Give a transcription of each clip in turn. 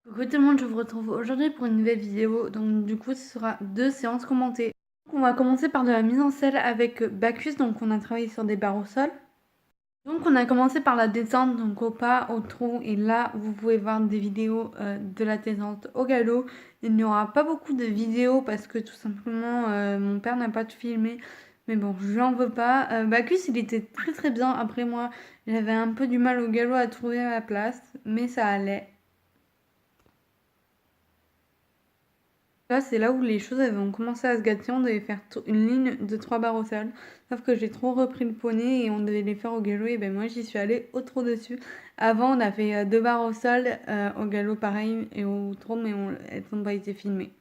Coucou tout le monde, je vous retrouve aujourd'hui pour une nouvelle vidéo. Donc du coup, ce sera 2 séances commentées. Donc, on va commencer par de la mise en selle avec Bacchus. Donc on a travaillé sur des barres au sol. Donc on a commencé par la descente, donc au pas, au trot. Et là, vous pouvez voir des vidéos de la descente au galop. Il n'y aura pas beaucoup de vidéos parce que tout simplement, mon père n'a pas tout filmé. Mais bon, je lui en veux pas. Bacchus, il était très très bien. Après moi, j'avais un peu du mal au galop à trouver ma place. Mais ça allait. Là, c'est là où les choses elles vont commencer à se gâter. On devait faire une ligne de 3 barres au sol. Sauf que j'ai trop repris le poney et on devait les faire au galop. Et ben moi, j'y suis allée au trot dessus. Avant, on a fait 2 barres au sol, au galop pareil et au trot, mais elles n'ont pas été filmées.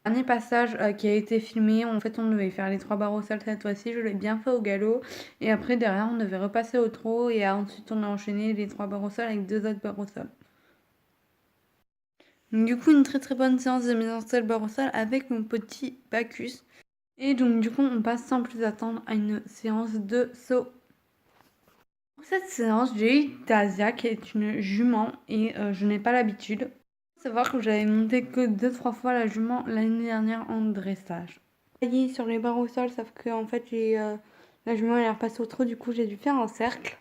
Dernier passage qui a été filmé, en fait, on devait faire les 3 barres au sol cette fois-ci. Je l'ai bien fait au galop. Et après, derrière, on devait repasser au trot. Et ensuite, on a enchaîné les 3 barres au sol avec 2 autres barres au sol. Donc, du coup, une très très bonne séance de mise en selle barre au sol avec mon petit Bacchus. Et donc du coup, on passe sans plus attendre à une séance de saut. Pour cette séance, j'ai eu Tasia qui est une jument et je n'ai pas l'habitude. Il faut savoir que j'avais monté que 2-3 fois la jument l'année dernière en dressage. J'ai failli sur les barres au sol, sauf que en fait, la jument elle est repassée au trot, du coup j'ai dû faire un cercle.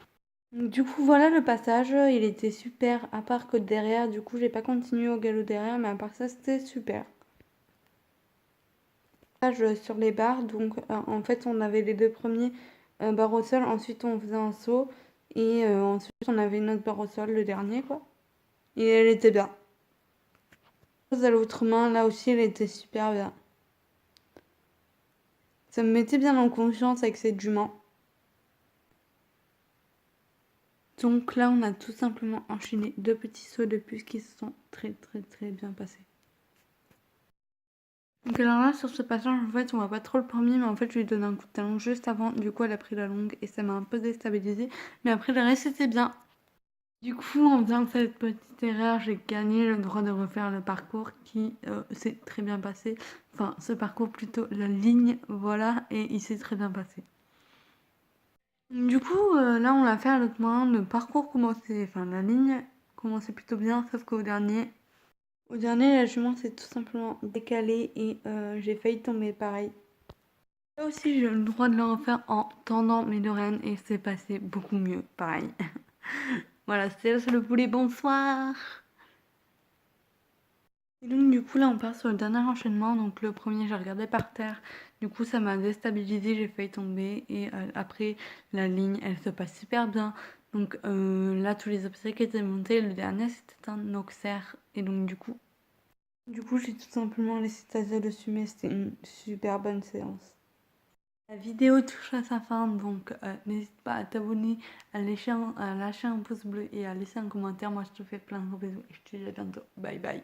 Donc, du coup, voilà le passage, il était super, à part que derrière, du coup, j'ai pas continué au galop derrière, mais à part ça, c'était super. Sur les barres, donc en fait on avait les deux premiers barres au sol, ensuite on faisait un saut et ensuite on avait une autre barre au sol, le dernier quoi. Et elle était bien. À l'autre main, là aussi elle était super bien. Ça me mettait bien en confiance avec cette jument. Donc là on a tout simplement enchaîné deux petits sauts de plus qui se sont très très très bien passés. Donc alors là sur ce passage en fait on voit pas trop le premier, mais en fait je lui ai donné un coup de talon juste avant, du coup elle a pris la longue et ça m'a un peu déstabilisé, mais après le reste c'était bien. Du coup, en faisant cette petite erreur, j'ai gagné le droit de refaire le parcours qui s'est très bien passé. Enfin, ce parcours plutôt, la ligne, voilà, et il s'est très bien passé. Du coup, là, on l'a fait à l'autre main. Le parcours commençait, enfin, la ligne commençait plutôt bien, sauf au dernier, la jument s'est tout simplement décalée et j'ai failli tomber pareil. Là aussi, j'ai le droit de le refaire en tendant mes oreilles et c'est passé beaucoup mieux, pareil. Voilà, c'est le poulet, bonsoir. Et donc du coup là on part sur le dernier enchaînement. Donc le premier j'ai regardé par terre, du coup ça m'a déstabilisé, j'ai failli tomber. Et après la ligne elle se passe super bien. Donc là tous les obstacles étaient montés. Le dernier c'était un auxerre. Et donc du coup j'ai tout simplement laissé Tasia dessus, mais c'était une super bonne séance. La vidéo touche à sa fin, donc n'hésite pas à t'abonner, à lâcher un pouce bleu et à laisser un commentaire. Moi je te fais plein de gros bisous et je te dis à bientôt. Bye bye.